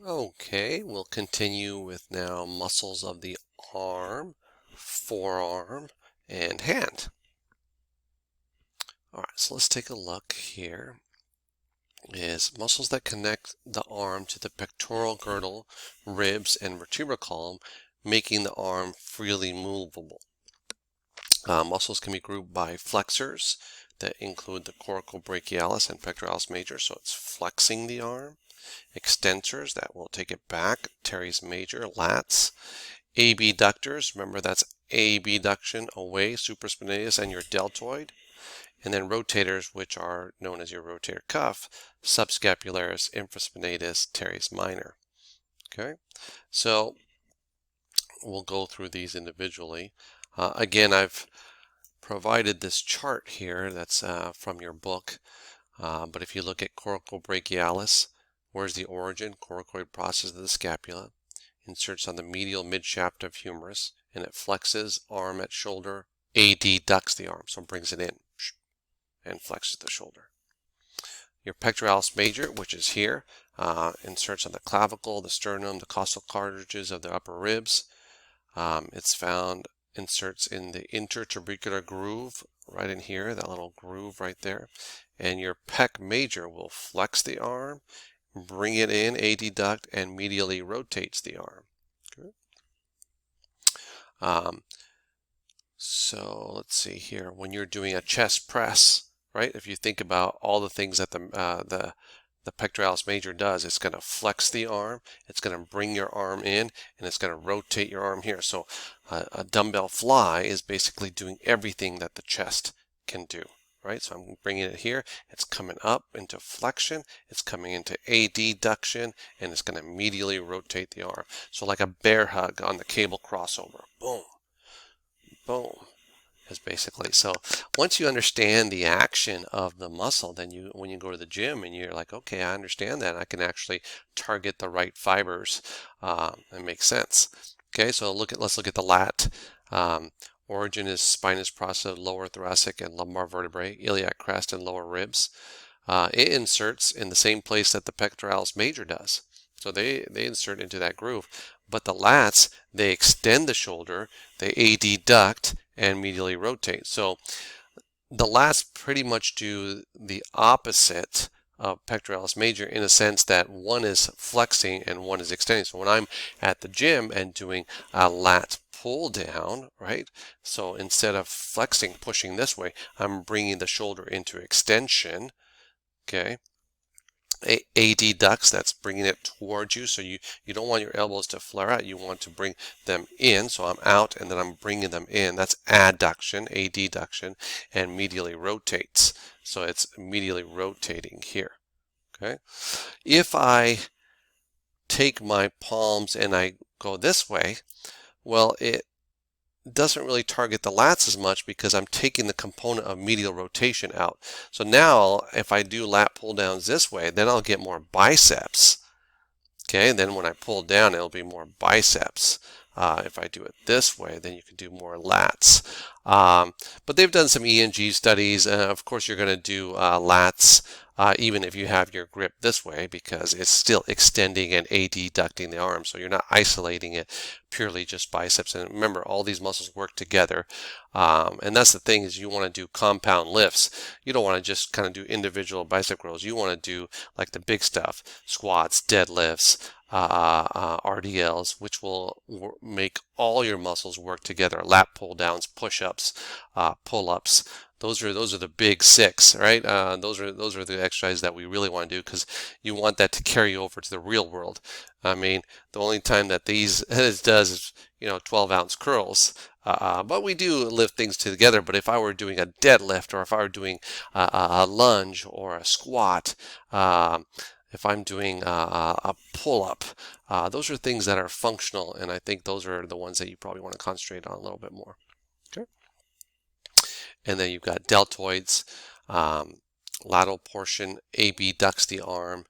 Okay, we'll continue with now muscles of the arm, forearm, and hand. All right, so let's take a look here. Is muscles that connect the arm to the pectoral girdle, ribs, and vertebral column, making the arm freely movable. Muscles can be grouped by flexors that include the coracobrachialis and pectoralis major, so it's flexing the arm. Extensors, that will take it back, teres major, lats. Abductors, remember that's abduction away, supraspinatus and your deltoid. And then rotators, which are known as your rotator cuff, subscapularis, infraspinatus, teres minor. Okay, so we'll go through these individually. Again, I've provided this chart here that's from your book, but if you look at coracobrachialis, where's the origin? Coracoid process of the scapula. Inserts on the medial midshaft of humerus, and it flexes arm at shoulder, adducts the arm, so it brings it in and flexes the shoulder. Your pectoralis major, which is here, inserts on the clavicle, the sternum, the costal cartilages of the upper ribs. It's found, inserts in the intertubercular groove right in here, that little groove right there. And your pec major will flex the arm, bring it in, adduct, and medially rotates the arm. Okay. So let's see here. When you're doing a chest press, right? If you think about all the things that the pectoralis major does, it's going to flex the arm, it's going to bring your arm in, and it's going to rotate your arm here. So a dumbbell fly is basically doing everything that the chest can do. Right, so I'm bringing it here, it's coming up into flexion, it's coming into adduction, and it's going to medially rotate the arm. So like a bear hug on the cable crossover. Boom, boom, is basically. So once you understand the action of the muscle, then when you go to the gym and you're like, okay, I understand that, I can actually target the right fibers and make sense. Okay, so let's look at the lat. Origin is spinous process of lower thoracic and lumbar vertebrae, iliac crest, and lower ribs. It inserts in the same place that the pectoralis major does. So they insert into that groove. But the lats, they extend the shoulder, they adduct, and medially rotate. So the lats pretty much do the opposite of pectoralis major in a sense that one is flexing and one is extending. So when I'm at the gym and doing a lat pull down, right? So instead of flexing, pushing this way, I'm bringing the shoulder into extension, okay? Adducts, that's bringing it towards you. So you don't want your elbows to flare out. You want to bring them in. So I'm out and then I'm bringing them in. That's adduction, adduction, and medially rotates. So it's medially rotating here. Okay. If I take my palms and I go this way, well, it doesn't really target the lats as much because I'm taking the component of medial rotation out. So now if I do lat pull downs this way, then I'll get more biceps. Okay, and then when I pull down, it'll be more biceps. If I do it this way, then you can do more lats. But they've done some ENG studies. Of course, you're going to do lats even if you have your grip this way because it's still extending and adducting the arm. So you're not isolating it purely just biceps. And remember, all these muscles work together. And that's the thing is you want to do compound lifts. You don't want to just kind of do individual bicep curls. You want to do like the big stuff, squats, deadlifts, RDLs, which will make all your muscles work together. Lat pull downs, push-ups, pull-ups. Those are the big six, right? Those are the exercises that we really want to do because you want that to carry over to the real world. I mean, the only time that this does is 12-ounce curls. But we do lift things together. But if I were doing a deadlift or if I were doing a lunge or a squat, if I'm doing a pull-up, those are things that are functional, and I think those are the ones that you probably want to concentrate on a little bit more. Okay. And then you've got deltoids, lateral portion abducts the arm,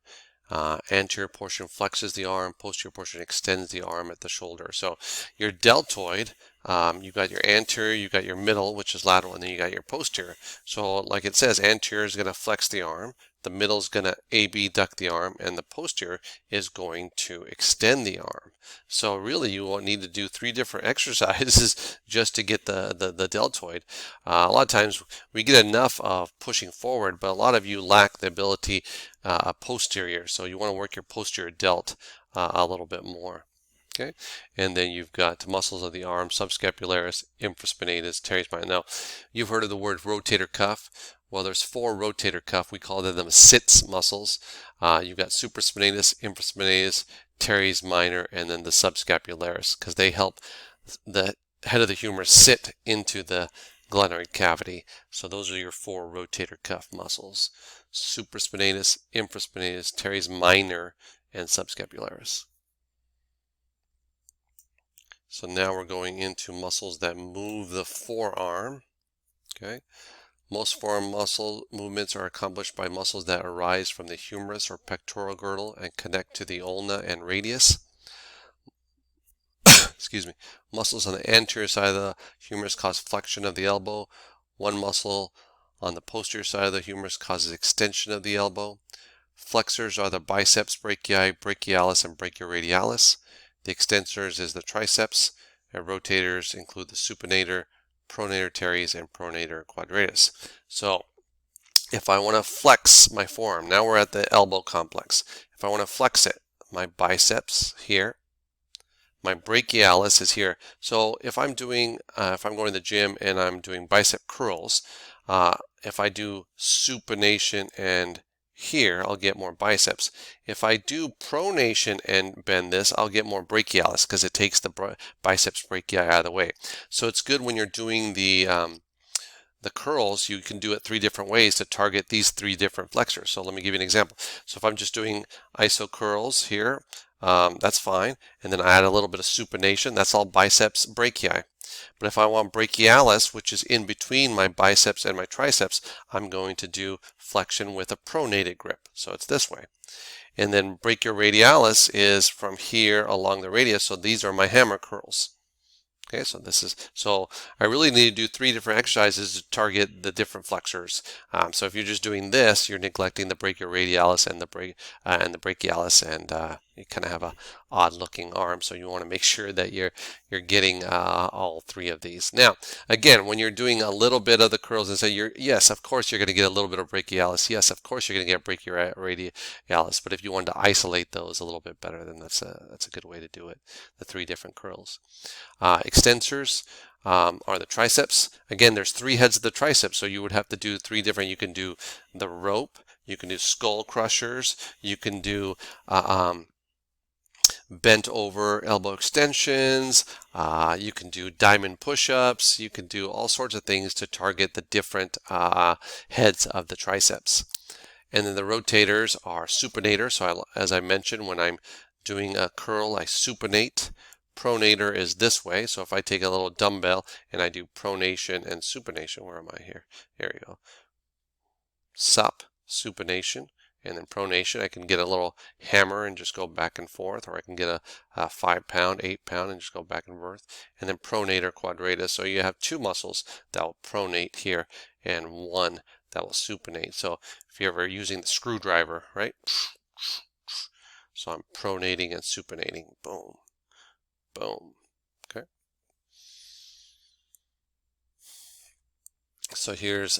anterior portion flexes the arm, posterior portion extends the arm at the shoulder. So your deltoid, you've got your anterior, you've got your middle, which is lateral, and then you got your posterior. So like it says, anterior is going to flex the arm, the middle is going to abduct the arm, and the posterior is going to extend the arm. So really you will need to do 3 different exercises just to get the deltoid. A lot of times we get enough of pushing forward, but a lot of you lack the ability posterior, so you want to work your posterior delt a little bit more. Okay, and then you've got muscles of the arm, subscapularis, infraspinatus, teres minor. Now, you've heard of the word rotator cuff. Well, there's 4 rotator cuff. We call them sits muscles. You've got supraspinatus, infraspinatus, teres minor, and then the subscapularis, because they help the head of the humerus sit into the glenoid cavity. So those are your 4 rotator cuff muscles: supraspinatus, infraspinatus, teres minor, and subscapularis. So now we're going into muscles that move the forearm. Okay. Most forearm muscle movements are accomplished by muscles that arise from the humerus or pectoral girdle and connect to the ulna and radius. Excuse me. Muscles on the anterior side of the humerus cause flexion of the elbow. One muscle on the posterior side of the humerus causes extension of the elbow. Flexors are the biceps brachii, brachialis, and brachioradialis. The extensors is the triceps, and rotators include the supinator, pronator teres, and pronator quadratus. So if I want to flex my forearm, now we're at the elbow complex. If I want to flex it, my biceps here, my brachialis is here. So if I'm going to the gym and I'm doing bicep curls, if I do supination and here, I'll get more biceps. If I do pronation and bend this, I'll get more brachialis because it takes the biceps brachii out of the way. So it's good when you're doing the curls, you can do it 3 different ways to target these 3 different flexors. So let me give you an example. So if I'm just doing iso curls here, that's fine. And then I add a little bit of supination, that's all biceps brachii. But if I want brachialis, which is in between my biceps and my triceps, I'm going to do flexion with a pronated grip. So it's this way. And then brachioradialis is from here along the radius. So these are my hammer curls. Okay, so I really need to do 3 different exercises to target the different flexors. So if you're just doing this, you're neglecting the brachioradialis and the brachialis, and you kind of have a odd-looking arm. So you want to make sure that you're getting all 3 of these. Now, again, when you're doing a little bit of the curls, and say yes, of course you're going to get a little bit of brachialis. Yes, of course you're going to get brachioradialis. But if you wanted to isolate those a little bit better, then that's a good way to do it. The 3 different curls. Extensors are the triceps. Again, there's 3 heads of the triceps, so you would have to do 3 different. You can do the rope, you can do skull crushers, you can do bent over elbow extensions, you can do diamond push-ups, you can do all sorts of things to target the different heads of the triceps. And then the rotators are supinator. So as I mentioned, when I'm doing a curl, I supinate. Pronator is this way. So if I take a little dumbbell and I do pronation and supination, where am I here? There you go. Sup, supination, and then pronation. I can get a little hammer and just go back and forth, or I can get a 5-pound, 8-pound, and just go back and forth. And then pronator quadratus. So you have 2 muscles that will pronate here and 1 that will supinate. So if you're ever using the screwdriver, right? So I'm pronating and supinating. Boom. Boom. Okay. So here's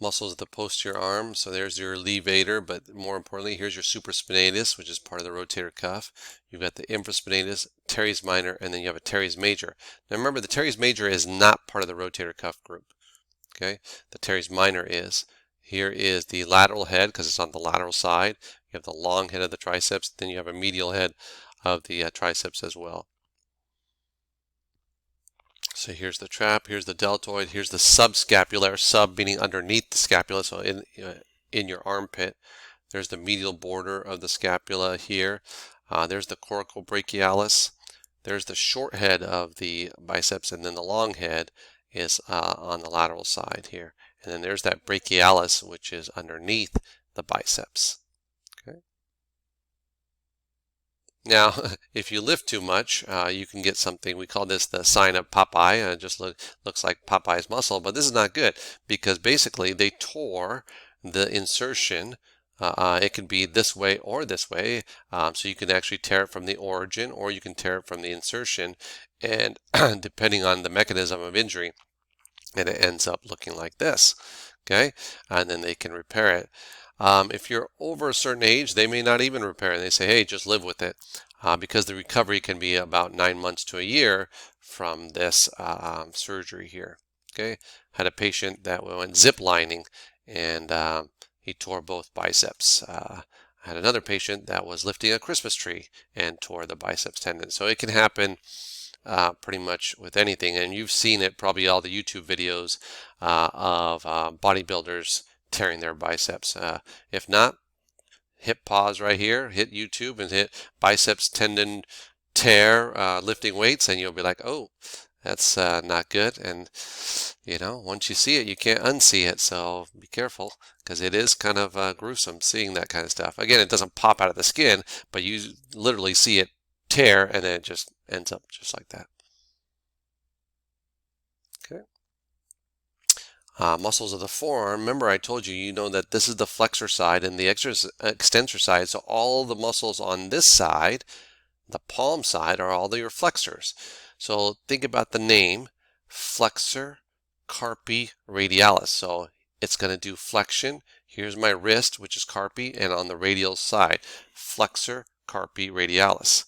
muscles of the posterior arm. So there's your levator, but more importantly, here's your supraspinatus, which is part of the rotator cuff. You've got the infraspinatus, teres minor, and then you have a teres major. Now remember, the teres major is not part of the rotator cuff group. Okay, the teres minor is. Here is the lateral head because it's on the lateral side. You have the long head of the triceps, then you have a medial head of the triceps as well. So here's the trap, here's the deltoid, here's the subscapular, sub meaning underneath the scapula, so in your armpit. There's the medial border of the scapula here. There's the coracobrachialis. There's the short head of the biceps, and then the long head is on the lateral side here. And then there's that brachialis, which is underneath the biceps. Okay. Now, if you lift too much, you can get something, we call this the sign of Popeye. It just looks like Popeye's muscle, but this is not good because basically they tore the insertion, it can be this way or this way. So you can actually tear it from the origin, or you can tear it from the insertion, and depending on the mechanism of injury, and it ends up looking like this. Okay, and then they can repair it. If you're over a certain age, they may not even repair it. They say, hey, just live with it, because the recovery can be about 9 months to a year from this surgery here. Okay, had a patient that went zip lining, and he tore both biceps. I had another patient that was lifting a Christmas tree and tore the biceps tendon. So it can happen pretty much with anything, and you've seen it probably all the YouTube videos of bodybuilders tearing their biceps. If not, hit pause right here, hit YouTube, and hit biceps tendon tear lifting weights, and you'll be like, oh, that's not good. And you know, once you see it, you can't unsee it. So be careful, because it is kind of gruesome seeing that kind of stuff. Again, it doesn't pop out of the skin, but you literally see it tear, and then it just ends up just like that. Okay. Muscles of the forearm. Remember, I told you, that this is the flexor side and the extensor side. So all the muscles on this side, the palm side, are all your flexors. So think about the name, flexor carpi radialis. So it's going to do flexion. Here's my wrist, which is carpi, and on the radial side, flexor carpi radialis.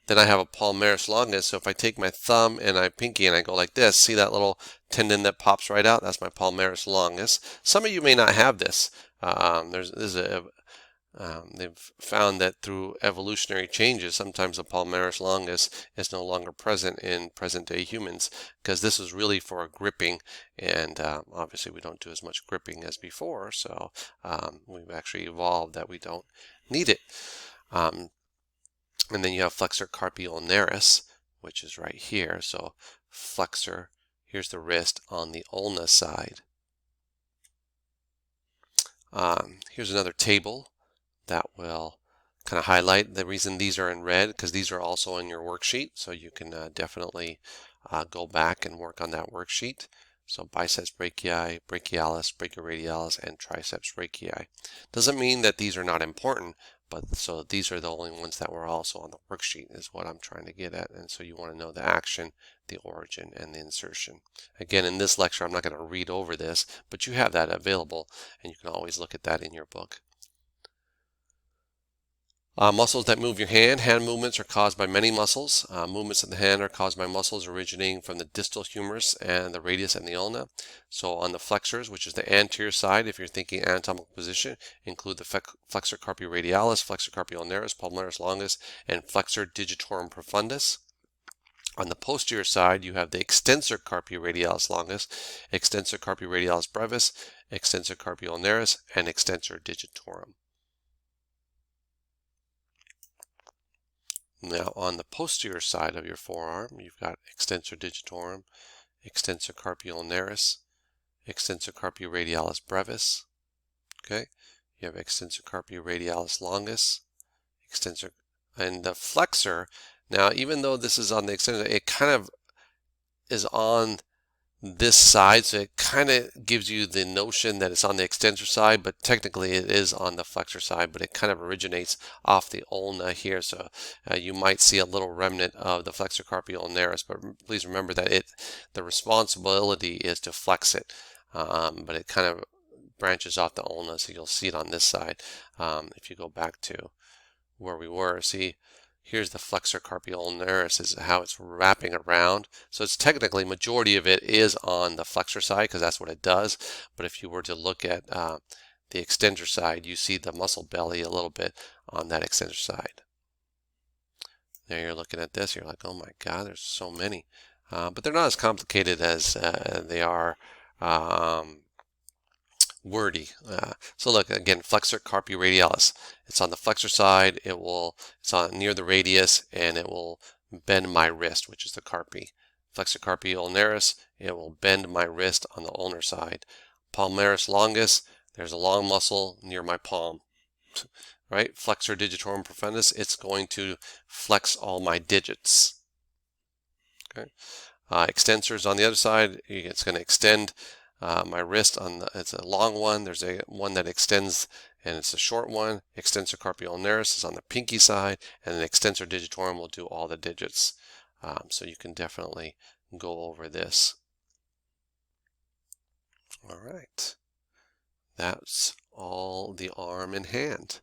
Then I have a palmaris longus. So if I take my thumb and my pinky and I go like this, see that little tendon that pops right out? That's my palmaris longus. Some of you may not have this. They've found that through evolutionary changes, sometimes the palmaris longus is no longer present in present-day humans, because this is really for gripping, and obviously we don't do as much gripping as before, so we've actually evolved that we don't need it. And then you have flexor carpi ulnaris, which is right here. So flexor, here's the wrist on the ulna side. Here's another table that will kind of highlight the reason these are in red, because these are also in your worksheet. So you can definitely go back and work on that worksheet. So biceps brachii, brachialis, brachioradialis, and triceps brachii. Doesn't mean that these are not important, but so these are the only ones that were also on the worksheet is what I'm trying to get at. And so you want to know the action, the origin, and the insertion. Again, in this lecture, I'm not going to read over this, but you have that available, and you can always look at that in your book. Muscles that move your hand. Hand movements are caused by many muscles. Movements of the hand are caused by muscles originating from the distal humerus and the radius and the ulna. So on the flexors, which is the anterior side, if you're thinking anatomical position, include the flexor carpi radialis, flexor carpi ulnaris, palmaris longus, and flexor digitorum profundus. On the posterior side, you have the extensor carpi radialis longus, extensor carpi radialis brevis, extensor carpi ulnaris, and extensor digitorum. Now on the posterior side of your forearm, you've got extensor digitorum, extensor carpi ulnaris, extensor carpi radialis brevis. Okay, you have extensor carpi radialis longus, extensor, and the flexor. Now, even though this is on the extensor, it kind of is on this side, so it kind of gives you the notion that it's on the extensor side, but technically it is on the flexor side, but it kind of originates off the ulna here. So you might see a little remnant of the flexor carpi ulnaris, but please remember that the responsibility is to flex it, but it kind of branches off the ulna, so you'll see it on this side. If you go back to where we were, see, here's the flexor carpi ulnaris, is how it's wrapping around. So it's technically, majority of it is on the flexor side, because that's what it does. But if you were to look at the extensor side, you see the muscle belly a little bit on that extensor side. There you're looking at this, you're like, oh my God, there's so many. But they're not as complicated as they are wordy. So look, again, flexor carpi radialis. It's on the flexor side. It's on near the radius, and it will bend my wrist, which is the carpi. Flexor carpi ulnaris, it will bend my wrist on the ulnar side. Palmaris longus, there's a long muscle near my palm. Right? Flexor digitorum profundus, it's going to flex all my digits. Okay. Extensors on the other side, it's going to extend My wrist it's a long one. There's a one that extends and it's a short one. Extensor carpi ulnaris is on the pinky side, and then extensor digitorum will do all the digits. So you can definitely go over this. All right. That's all the arm and hand.